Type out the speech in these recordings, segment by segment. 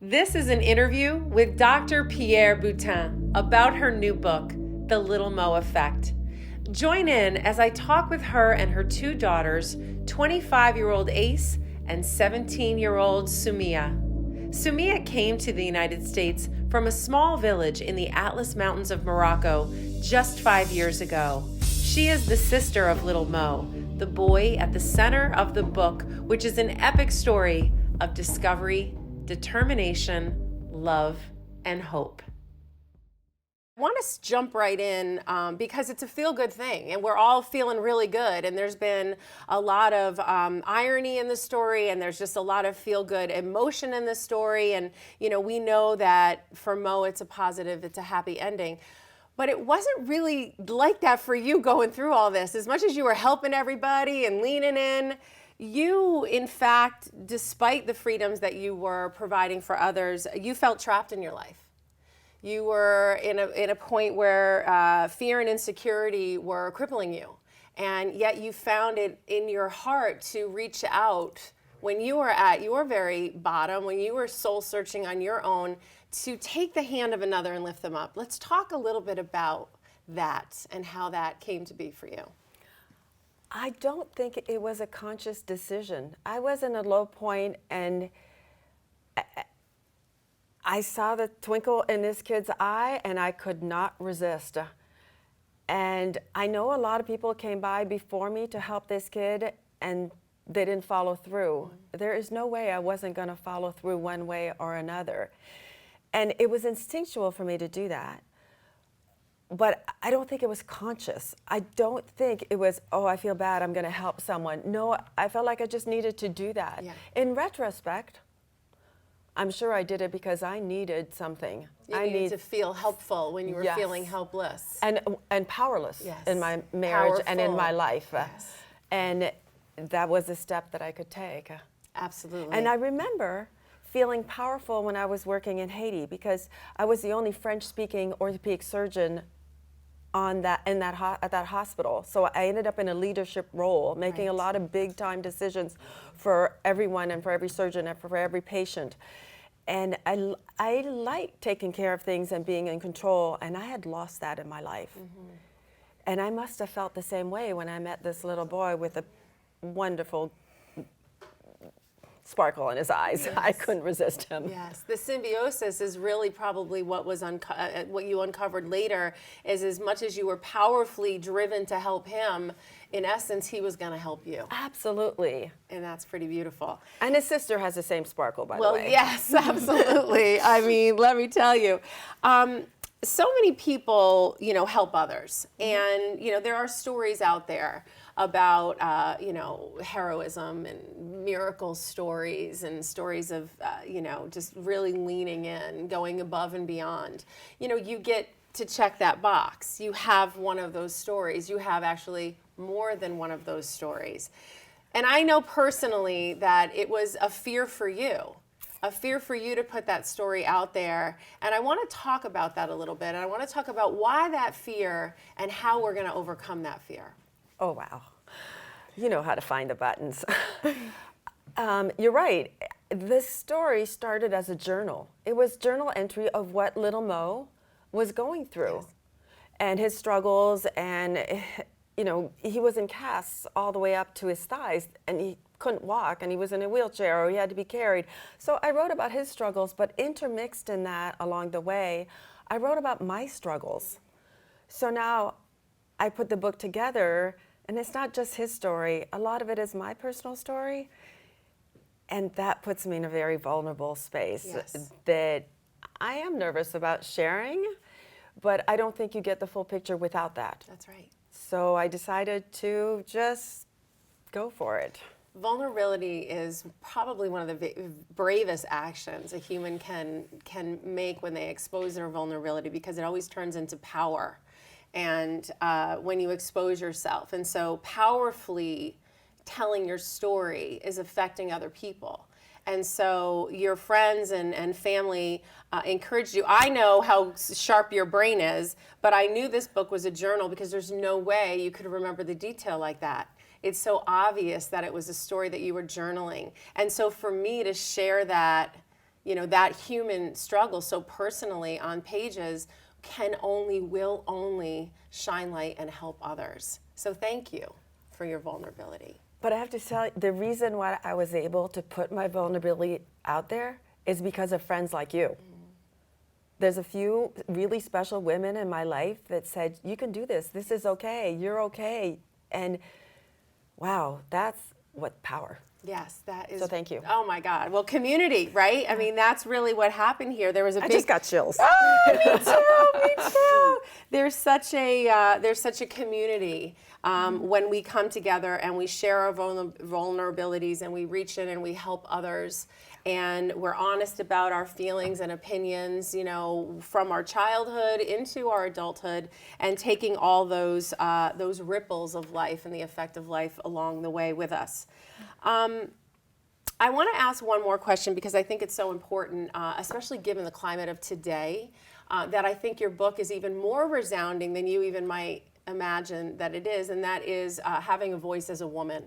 This is an interview with Dr. Pier Boutin about her new book, The Little Mo Effect. Join in as I talk with her and her two daughters, 25-year-old Ace and 17-year-old Soumya. Soumya came to the United States from a small village in the Atlas Mountains of Morocco just 5 years ago. She is the sister of Little Mo, the boy at the center of the book, which is an epic story of discovery, determination, love, and hope. I want to jump right in because it's a feel-good thing, and we're all feeling really good, and there's been a lot of irony in the story, and there's just a lot of feel-good emotion in the story, and we know that for Mo it's a positive, it's a happy ending. But it wasn't really like that for you going through all this. As much as you were helping everybody and leaning in, you, in fact, despite the freedoms that you were providing for others, you felt trapped in your life. You were in a point where fear and insecurity were crippling you. And yet you found it in your heart to reach out when you were at your very bottom, when you were soul searching on your own, to take the hand of another and lift them up. Let's talk a little bit about that and how that came to be for you. I don't think it was a conscious decision. I was in a low point, and I saw the twinkle in this kid's eye, and I could not resist. And I know a lot of people came by before me to help this kid, and they didn't follow through. There is no way I wasn't going to follow through one way or another. And it was instinctual for me to do that. But I don't think it was conscious. I don't think it was, oh, I feel bad, I'm going to help someone. No, I felt like I just needed to do that. Yeah. In retrospect, I'm sure I did it because I needed something. I needed to feel helpful when you were feeling helpless. And powerless in my marriage and in my life. Yes. And that was a step that I could take. Absolutely. And I remember feeling powerful when I was working in Haiti because I was the only French-speaking orthopedic surgeon at that hospital. So I ended up in a leadership role, making a lot of big-time decisions for everyone and for every surgeon and for every patient. And I like taking care of things and being in control, and I had lost that in my life. Mm-hmm. And I must have felt the same way when I met this little boy with a wonderful sparkle in his eyes. Yes. I couldn't resist him. Yes, the symbiosis is really probably what was what you uncovered later. Is as much as you were powerfully driven to help him, in essence, he was going to help you. Absolutely. And that's pretty beautiful. And his sister has the same sparkle, by the way. Well, yes, absolutely. I mean, let me tell you. So many people, help others. And, there are stories out there about, heroism and miracle stories and stories of, just really leaning in, going above and beyond. You get to check that box. You have one of those stories. You have actually more than one of those stories. And I know personally that it was a fear for you. A fear for you to put that story out there. And I want to talk about that a little bit. And I want to talk about why that fear and how we're going to overcome that fear. Oh, wow. You know how to find the buttons. You're right. This story started as a journal. It was journal entry of what little Mo was going through. Yes. And his struggles, and, he was in casts all the way up to his thighs, and he couldn't walk, and he was in a wheelchair, or he had to be carried. So I wrote about his struggles, but intermixed in that along the way, I wrote about my struggles. So now I put the book together, and it's not just his story. A lot of it is my personal story, and that puts me in a very vulnerable space that I am nervous about sharing, but I don't think you get the full picture without that. That's right. So I decided to just go for it. Vulnerability is probably one of the bravest actions a human can make when they expose their vulnerability, because it always turns into power. And when you expose yourself, and so powerfully telling your story is affecting other people. And so your friends and family encouraged you. I know how sharp your brain is, but I knew this book was a journal because there's no way you could remember the detail like that. It's so obvious that it was a story that you were journaling. And so for me to share that that human struggle so personally on pages will only shine light and help others. So thank you for your vulnerability. But I have to tell you, the reason why I was able to put my vulnerability out there is because of friends like you. There's a few really special women in my life that said, you can do this. This is okay. You're okay. And wow, that's what power. Yes, that is. So thank you. Oh my God. Well, community, right? I mean, that's really what happened here. There was a I big. just got chills. Oh, me too. Me too. There's such a community when we come together and we share our vulnerabilities and we reach in and we help others. And we're honest about our feelings and opinions, from our childhood into our adulthood, and taking all those ripples of life and the effect of life along the way with us. I want to ask one more question because I think it's so important, especially given the climate of today, that I think your book is even more resounding than you even might imagine that it is, and that is having a voice as a woman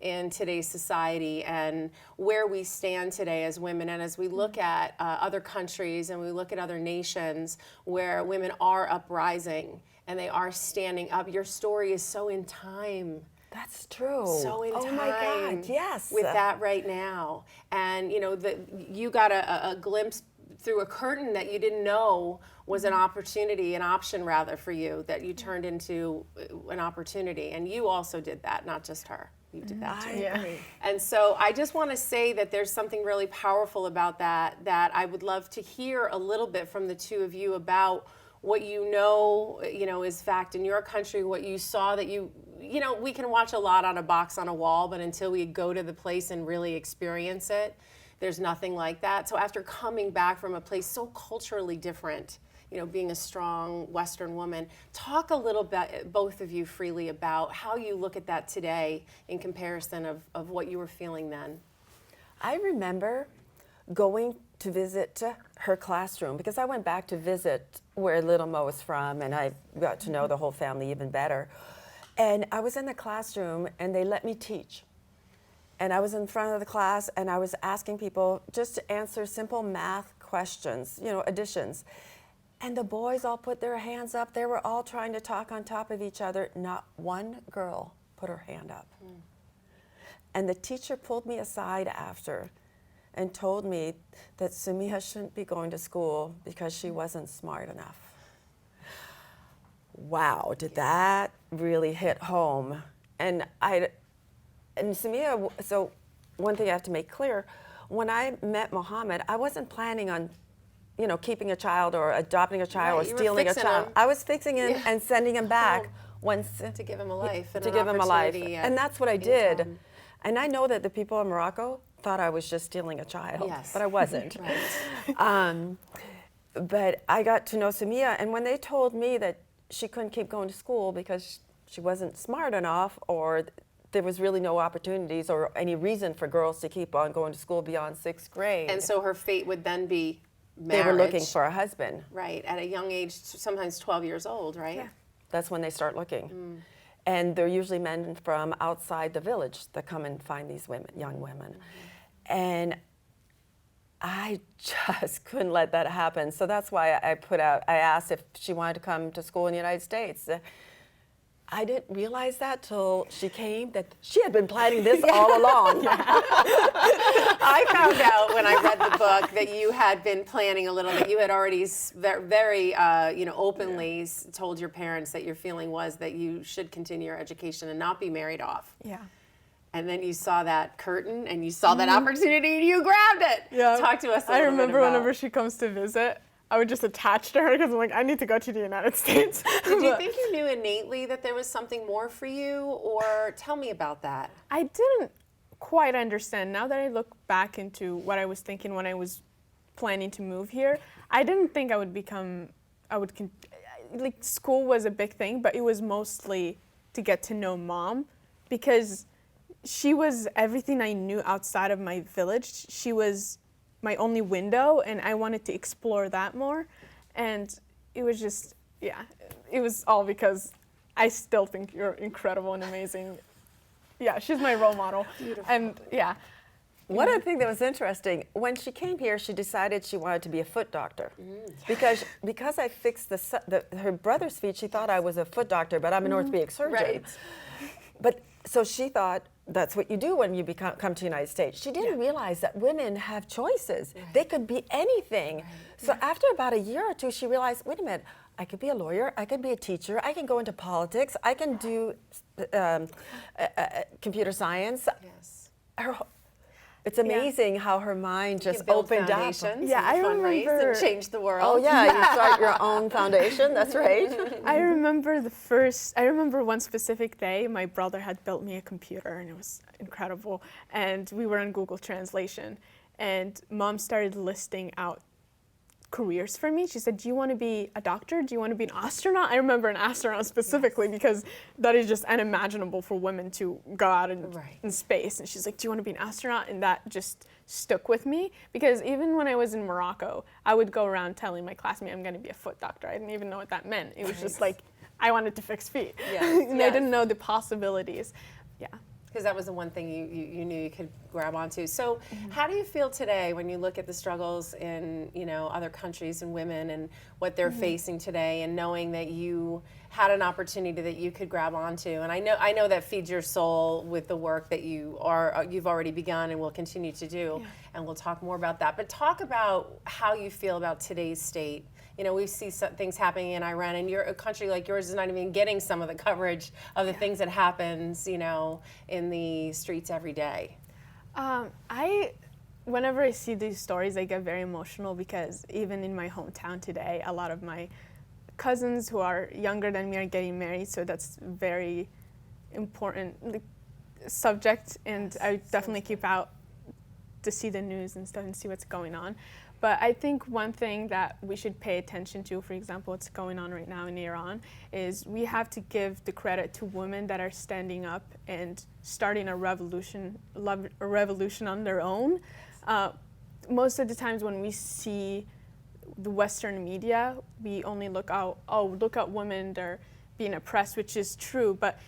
in today's society and where we stand today as women. And as we look at other countries and we look at other nations where women are uprising and they are standing up, your story is so in time. That's true. So in time. Oh my God, yes. With that right now. And you got a glimpse through a curtain that you didn't know was an option rather for you, that you turned into an opportunity. And you also did that, not just her. You did that too. Yeah. And so I just want to say that there's something really powerful about that I would love to hear a little bit from the two of you about what is fact in your country, what you saw that we can watch a lot on a box on a wall, but until we go to the place and really experience it, there's nothing like that. So after coming back from a place so culturally different, being a strong Western woman, talk a little bit, both of you freely, about how you look at that today in comparison of what you were feeling then. I remember going to visit her classroom because I went back to visit where little Mo was from, and I got to know the whole family even better. And I was in the classroom and they let me teach. And I was in front of the class and I was asking people just to answer simple math questions, additions. And the boys all put their hands up. They were all trying to talk on top of each other. Not one girl put her hand up. And the teacher pulled me aside after and told me that Soumya shouldn't be going to school because she wasn't smart enough. Wow, did that really hit home? And Soumya, so one thing I have to make clear, when I met Mohammed, I wasn't planning on keeping a child or adopting a child or stealing a child. I was fixing him and sending him back once to give him a life. To give him a life. And that's what I did. And I know that the people in Morocco thought I was just stealing a child, but I wasn't. But I got to know Soumya, and when they told me that she couldn't keep going to school because she wasn't smart enough, or there was really no opportunities or any reason for girls to keep on going to school beyond 6th grade. And so her fate would then be marriage. They were looking for a husband. Right, at a young age, sometimes 12 years old, right? Yeah. That's when they start looking. And they're usually men from outside the village that come and find these women, young women. And I just couldn't let that happen. So that's why I asked if she wanted to come to school in the United States. I didn't realize that till she came, that she had been planning this all along. I found out when I read the book that you had been planning a little, that you had already very openly told your parents that your feeling was that you should continue your education and not be married off. Yeah. And then you saw that curtain and you saw that opportunity and you grabbed it. Yeah. Talk to us a little bit about. I remember whenever she comes to visit, I would just attach to her because I'm like, I need to go to the United States. Did you think you knew innately that there was something more for you, or tell me about that? I didn't quite understand. Now that I look back into what I was thinking when I was planning to move here, I didn't think I would school was a big thing, but it was mostly to get to know Mom, because she was everything I knew outside of my village. She was my only window, and I wanted to explore that more. And it was just, it was all because I still think you're incredible and amazing. Yeah, she's my role model. Beautiful. And One of the things that was interesting, when she came here, she decided she wanted to be a foot doctor. Because I fixed her brother's feet, she thought I was a foot doctor, but I'm an orthopedic surgeon. Right. But so she thought that's what you do when you come to the United States. She didn't realize that women have choices. They could be anything. So after about a year or two, she realized, wait a minute, I could be a lawyer, I could be a teacher, I can go into politics, I can do computer science. Yes. It's amazing how her mind just opened up. Yeah, I remember. And change the world. Oh yeah, you start your own foundation. That's right. I remember one specific day, my brother had built me a computer, and it was incredible. And we were on Google Translation, and Mom started listing out careers for me. She said, do you want to be a doctor? Do you want to be an astronaut? I remember an astronaut specifically because that is just unimaginable for women to go out in space. And she's like, do you want to be an astronaut? And that just stuck with me because even when I was in Morocco, I would go around telling my classmates I'm going to be a foot doctor. I didn't even know what that meant. It was just like, I wanted to fix feet. And I didn't know the possibilities. Yeah. Because that was the one thing you knew you could grab onto. So how do you feel today when you look at the struggles in other countries and women and what they're facing today, and knowing that you had an opportunity that you could grab onto? And I know that feeds your soul with the work that you've already begun and will continue to do. And we'll talk more about that. But talk about how you feel about today's state. We see some things happening in Iran, and a country like yours is not even getting some of the coverage of the things that happens, in the streets every day. Whenever I see these stories, I get very emotional because even in my hometown today, a lot of my cousins who are younger than me are getting married, so that's very important subject, and I definitely keep out to see the news and stuff and see what's going on. But I think one thing that we should pay attention to, for example, what's going on right now in Iran, is we have to give the credit to women that are standing up and starting a revolution on their own. Most of the times when we see the Western media, we only look at women, they're being oppressed, which is true, but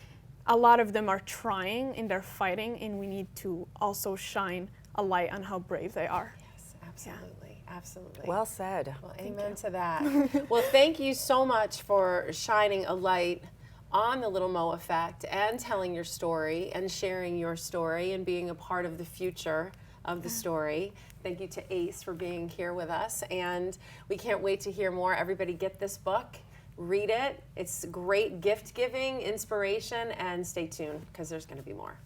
a lot of them are trying and they're fighting, and we need to also shine a light on how brave they are. Yes, absolutely. Absolutely. Well said. Well, amen to that. Well, thank you so much for shining a light on the Little Mo effect and telling your story and sharing your story and being a part of the future of the story. Thank you to Ace for being here with us, and we can't wait to hear more. Everybody get this book, read it. It's great gift giving, inspiration, and stay tuned because there's going to be more.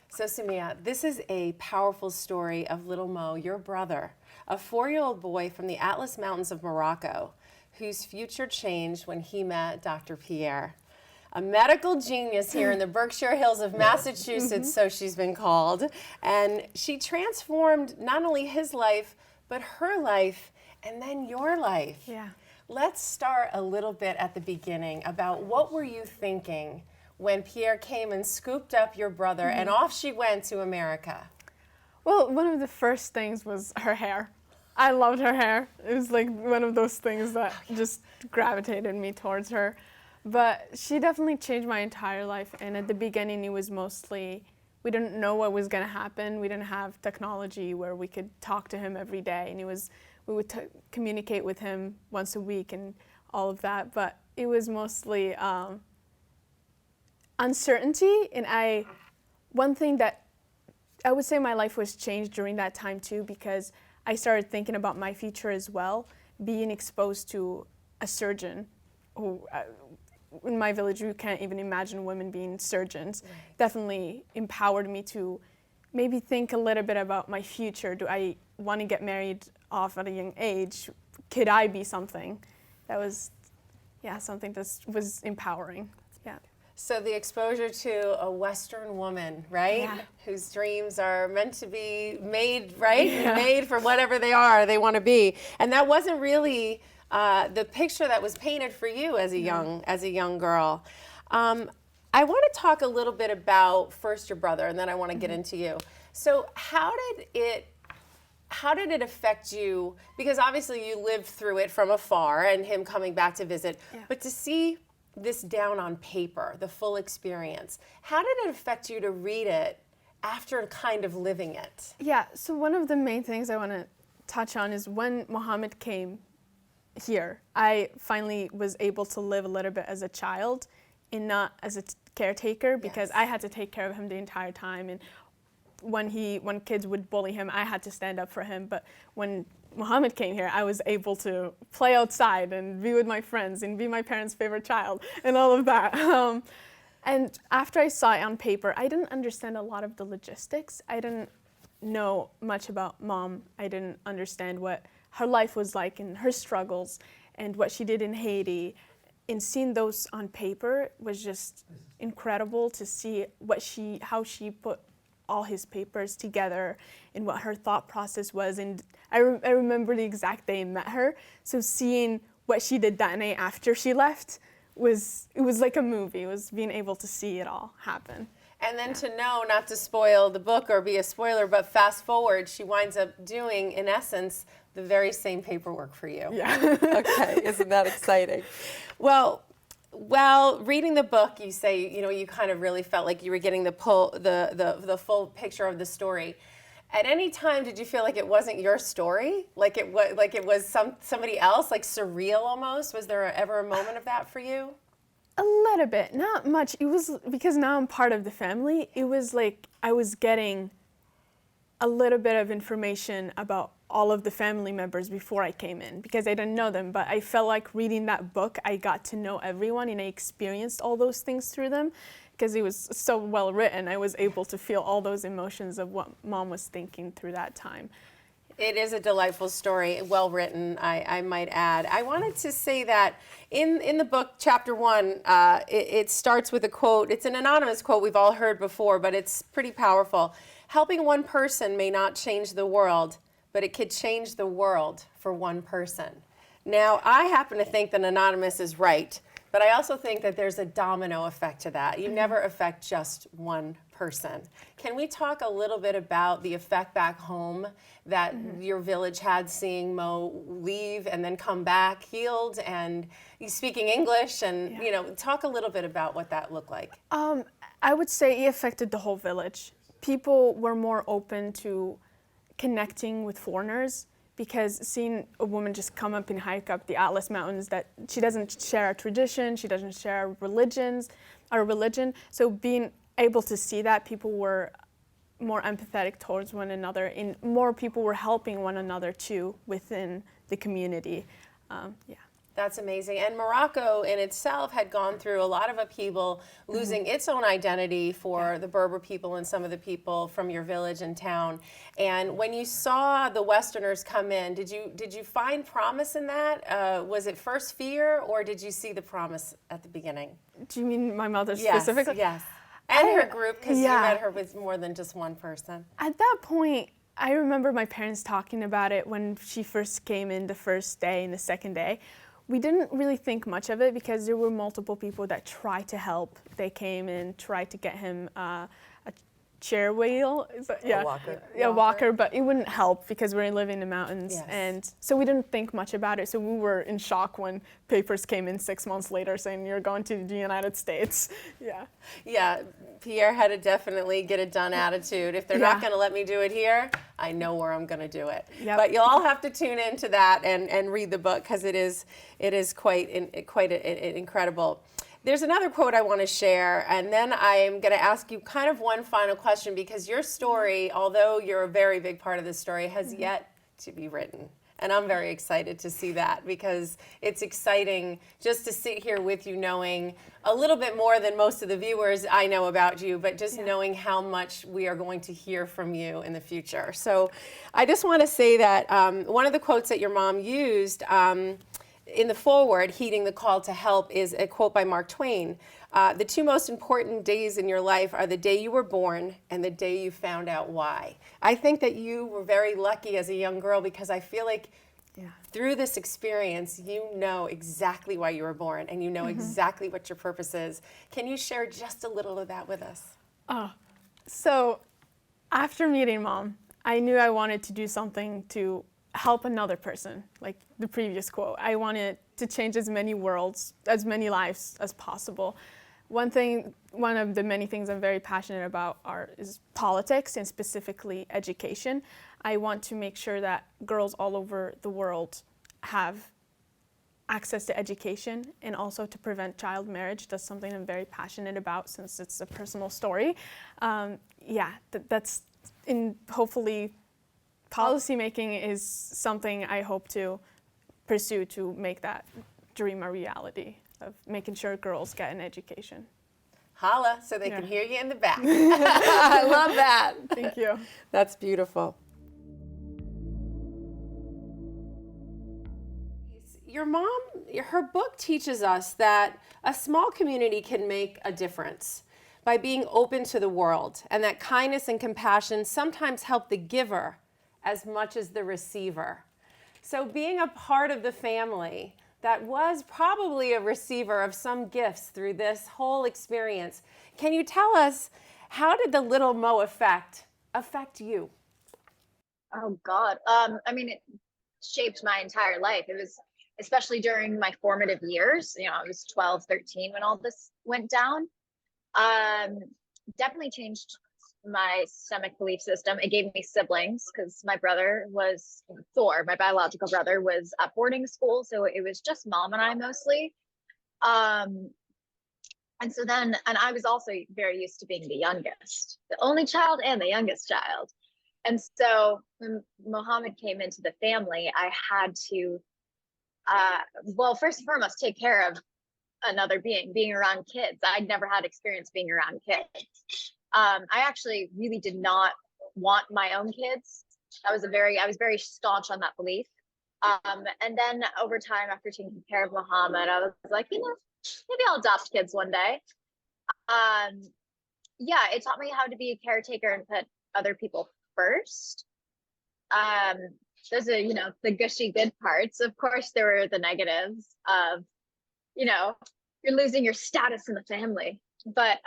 So Soumya, this is a powerful story of Little Mo, your brother, a 4-year-old boy from the Atlas Mountains of Morocco, whose future changed when he met Dr. Pierre, a medical genius here in the Berkshire Hills of Massachusetts, so she's been called. And she transformed not only his life, but her life, and then your life. Yeah. Let's start a little bit at the beginning about what were you thinking when Pierre came and scooped up your brother and off she went to America? Well, one of the first things was her hair. I loved her hair. It was like one of those things that just gravitated me towards her. But she definitely changed my entire life. And at the beginning, it was mostly, we didn't know what was going to happen. We didn't have technology where we could talk to him every day. And we would communicate with him once a week and all of that. But it was mostly uncertainty, and one thing that I would say my life was changed during that time too, because I started thinking about my future as well, being exposed to a surgeon who, in my village, you can't even imagine women being surgeons, definitely empowered me to maybe think a little bit about my future. Do I want to get married off at a young age? Could I be something? That was, something that was empowering. Yeah. So the exposure to a Western woman, right? Yeah. Whose dreams are meant to be made, right? Yeah. Made for whatever they want to be. And that wasn't really the picture that was painted for you as a young girl. I want to talk a little bit about first your brother, and then I want to get into you. So how did it affect you? Because obviously you lived through it from afar and him coming back to visit, but to see this down on paper, the full experience, how did it affect you to read it after kind of living it? Yeah, so one of the main things I want to touch on is when Muhammad came here, I finally was able to live a little bit as a child and not as a caretaker, because I had to take care of him the entire time. And when kids would bully him, I had to stand up for him. But when Muhammad came here, I was able to play outside and be with my friends and be my parents' favorite child and all of that. And after I saw it on paper, I didn't understand a lot of the logistics. I didn't know much about Mom. I didn't understand what her life was like and her struggles and what she did in Haiti. And seeing those on paper was just incredible to see how she put all his papers together and what her thought process was. And I remember the exact day I met her. So seeing what she did that night after she left was like a movie. It was being able to see it all happen. And then to know, not to spoil the book or be a spoiler, but fast forward, she winds up doing, in essence, the very same paperwork for you. Yeah. Okay, isn't that exciting? Well, reading the book, you say, you kind of really felt like you were getting the full picture of the story. At any time, did you feel like it wasn't your story? Like it was somebody else, like surreal almost? Was there ever a moment of that for you? A little bit, not much. It was because now I'm part of the family. It was like I was getting a little bit of information about all of the family members before I came in, because I didn't know them. But I felt like reading that book, I got to know everyone and I experienced all those things through them. Because it was so well written, I was able to feel all those emotions of what Mom was thinking through that time. It is a delightful story, well written, I might add. I wanted to say that in the book, chapter 1, it starts with a quote. It's an anonymous quote we've all heard before, but it's pretty powerful. Helping one person may not change the world, but it could change the world for one person. Now, I happen to think that anonymous is right, but I also think that there's a domino effect to that. You never affect just one person. Can we talk a little bit about the effect back home that your village had, seeing Mo leave and then come back healed and speaking English, and talk a little bit about what that looked like? I would say it affected the whole village. People were more open to connecting with foreigners, because seeing a woman just come up and hike up the Atlas Mountains, that she doesn't share our tradition, she doesn't share our religion. So being able to see that, people were more empathetic towards one another, and more people were helping one another too within the community. That's amazing. And Morocco in itself had gone through a lot of upheaval, losing its own identity for the Berber people and some of the people from your village and town. And when you saw the Westerners come in, did you find promise in that? Was it first fear, or did you see the promise at the beginning? Do you mean my mother specifically? Yes. And her group, because you met her with more than just one person. At that point, I remember my parents talking about it when she first came in the first day and the second day. We didn't really think much of it because there were multiple people that tried to help. They came and tried to get him a chair wheel, a walker, but it wouldn't help because we live in the mountains. Yes. And so we didn't think much about it. So we were in shock when papers came in 6 months later saying you're going to the United States. Yeah, Pierre had a definitely get it done attitude. If they're not going to let me do it here, I know where I'm going to do it. Yep. But you'll all have to tune into that and read the book, because it is quite incredible. There's another quote I want to share, and then I'm going to ask you kind of one final question, because your story, although you're a very big part of the story, has yet to be written. And I'm very excited to see that, because it's exciting just to sit here with you knowing a little bit more than most of the viewers I know about you, but just knowing how much we are going to hear from you in the future. So I just want to say that one of the quotes that your mom used in the foreword, heeding the call to help, is a quote by Mark Twain. The two most important days in your life are the day you were born and the day you found out why. I think that you were very lucky as a young girl, because I feel like through this experience, you know exactly why you were born, and you know exactly what your purpose is. Can you share just a little of that with us? So after meeting Mom, I knew I wanted to do something to help another person, like the previous quote. I wanted to change as many lives as possible. one of the many things I'm very passionate about is politics, and specifically education. I want to make sure that girls all over the world have access to education, and also to prevent child marriage. That's something I'm very passionate about since it's a personal story. That's hopefully policymaking is something I hope to pursue to make that dream a reality of making sure girls get an education. Holla so they can hear you in the back. I love that. Thank you. That's beautiful. Your mom, her book teaches us that a small community can make a difference by being open to the world, and that kindness and compassion sometimes help the giver as much as the receiver. So being a part of the family that was probably a receiver of some gifts through this whole experience, can you tell us, how did the Little Mo effect affect you? Oh God. It shaped my entire life. It was, especially during my formative years, I was 12, 13 when all this went down. Definitely changed my stomach belief system. It gave me siblings because my brother was, Thor, my biological brother, was at boarding school. So it was just mom and I mostly. And I was also very used to being the youngest, the only child and the youngest child. And so when Mohammed came into the family, I had to, first and foremost, take care of another being around kids. I'd never had experience being around kids. I actually really did not want my own kids. I was very staunch on that belief. And then over time, after taking care of Mohammed, I was like, maybe I'll adopt kids one day. It taught me how to be a caretaker and put other people first. Those are, the gushy good parts. Of course, there were the negatives of, you're losing your status in the family. But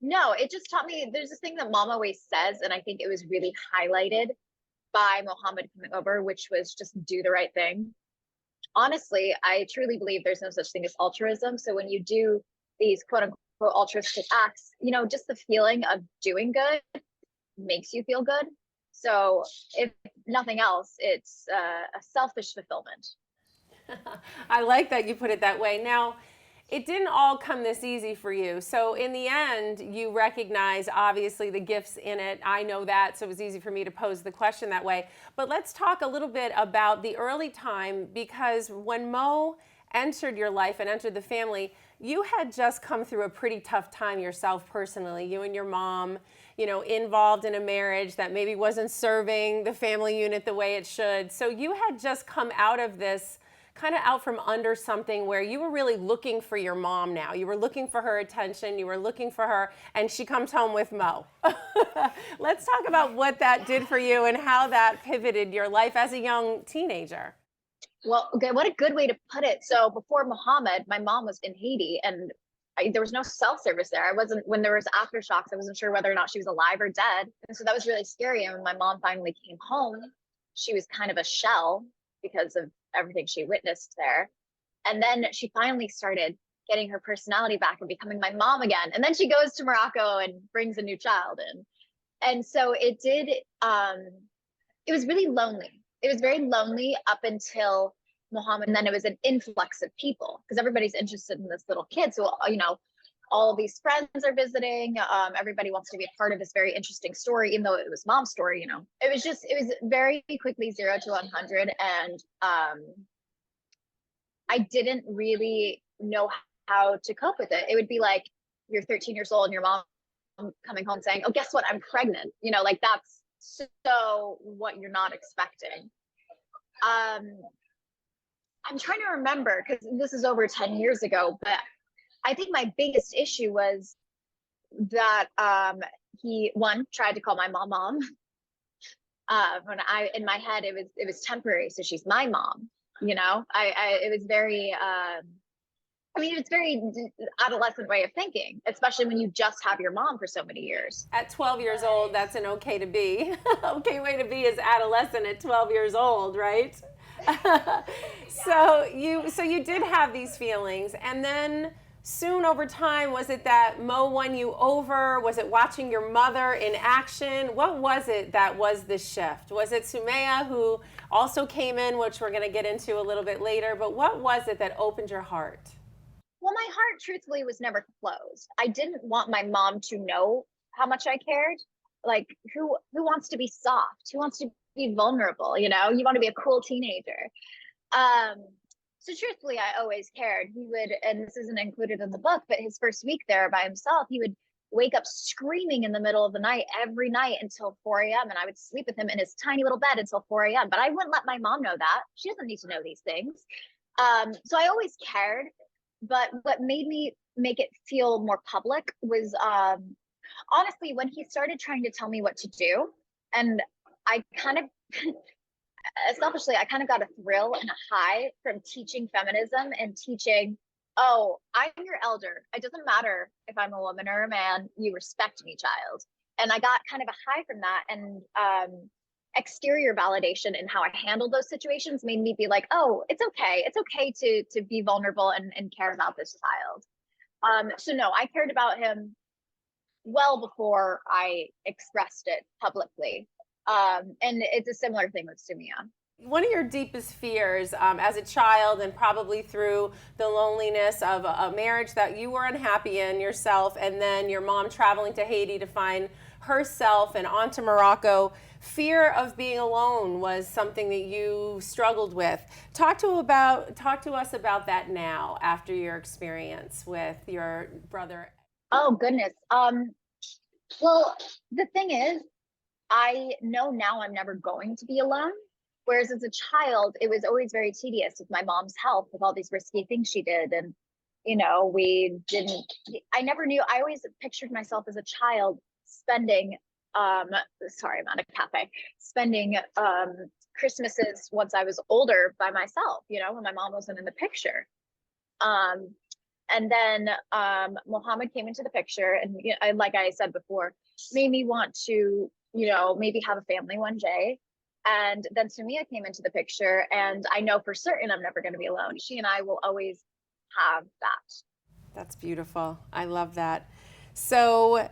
no, it just taught me, there's this thing that mom always says, and I think it was really highlighted by Mohammed coming over, which was just do the right thing. Honestly, I truly believe there's no such thing as altruism. So when you do these quote unquote altruistic acts, just the feeling of doing good makes you feel good. So if nothing else, it's a selfish fulfillment. I like that you put it that way. Now, it didn't all come this easy for you. So in the end, you recognize obviously the gifts in it. I know that, so it was easy for me to pose the question that way. But let's talk a little bit about the early time, because when Mo entered your life and entered the family, you had just come through a pretty tough time yourself personally. You and your mom, involved in a marriage that maybe wasn't serving the family unit the way it should. So you had just come out of this, kind of out from under something where you were really looking for your mom now. You were looking for her attention, you were looking for her, and she comes home with Mo. Let's talk about what that did for you and how that pivoted your life as a young teenager. Well, okay, what a good way to put it. So before Mohammed, my mom was in Haiti, and there was no cell service there. When there was aftershocks, I wasn't sure whether or not she was alive or dead. And so that was really scary. And when my mom finally came home, she was kind of a shell because of everything she witnessed there. And then she finally started getting her personality back and becoming my mom again. And then she goes to Morocco and brings a new child in. And so it did, it was really lonely. It was very lonely up until Mohammed. And then it was an influx of people because everybody's interested in this little kid. So, all of these friends are visiting. Everybody wants to be a part of this very interesting story, even though it was mom's story, It was very quickly 0 to 100. And I didn't really know how to cope with it. It would be like you're 13 years old and your mom coming home saying, oh, guess what? I'm pregnant. That's so what you're not expecting. I'm trying to remember because this is over 10 years ago, but I think my biggest issue was that he tried to call my mom. When in my head it was temporary, so she's my mom. It was very it's very adolescent way of thinking, especially when you just have your mom for so many years. At 12 years old, that's an okay to be. Okay way to be as adolescent at 12 years old, right? So you did have these feelings, and then soon over time, was it that Mo won you over? Was it watching your mother in action? What was it that was the shift? Was it Soumya, who also came in, which we're going to get into a little bit later, but what was it that opened your heart? Well, my heart truthfully was never closed. I didn't want my mom to know how much I cared. Like, who wants to be soft? Who wants to be vulnerable? You know, you want to be a cool teenager. So truthfully, I always cared. He would, and this isn't included in the book, but his first week there by himself, he would wake up screaming in the middle of the night every night until 4 a.m. And I would sleep with him in his tiny little bed until 4 a.m. But I wouldn't let my mom know that. She doesn't need to know these things. So I always cared. But what made me make it feel more public was honestly when he started trying to tell me what to do. And I kind of selfishly, I kind of got a thrill and a high from teaching feminism and teaching, oh, I'm your elder. It doesn't matter if I'm a woman or a man, you respect me, child. And I got kind of a high from that. And exterior validation in how I handled those situations made me be like, oh, it's okay. It's okay to be vulnerable and care about this child. So no, I cared about him well before I expressed it publicly. And it's a similar thing with Soumya. One of your deepest fears as a child, and probably through the loneliness of a marriage that you were unhappy in yourself, and then your mom traveling to Haiti to find herself and on to Morocco, fear of being alone was something that you struggled with. Talk to us about that now after your experience with your brother. Oh goodness. Well, the thing is, I know now I'm never going to be alone. Whereas as a child, it was always very tedious with my mom's health, with all these risky things she did. And, you know, I never knew, I always pictured myself as a child spending, sorry, I'm at a cafe, spending Christmases once I was older by myself, you know, when my mom wasn't in the picture. And then Muhammad came into the picture, and you know, like I said before, made me want to, you know, maybe have a family one day. And then Soumya came into the picture, and I know for certain I'm never going to be alone. She and I will always have that. That's beautiful. I love that. So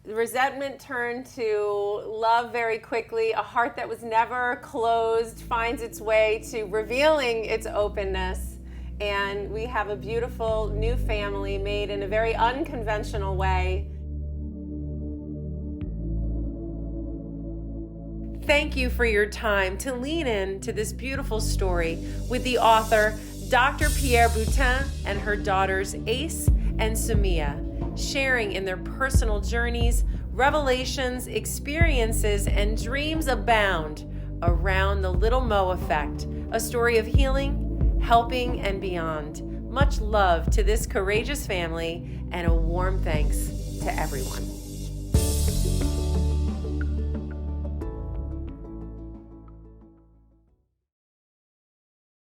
resentment turned to love very quickly. A heart that was never closed finds its way to revealing its openness. And we have a beautiful new family made in a very unconventional way. Thank you for your time to lean in to this beautiful story with the author, Dr. Pier Boutin, and her daughters, Ace and Soumya, sharing in their personal journeys, revelations, experiences, and dreams abound around the Little Mo effect, a story of healing, helping, and beyond. Much love to this courageous family, and a warm thanks to everyone.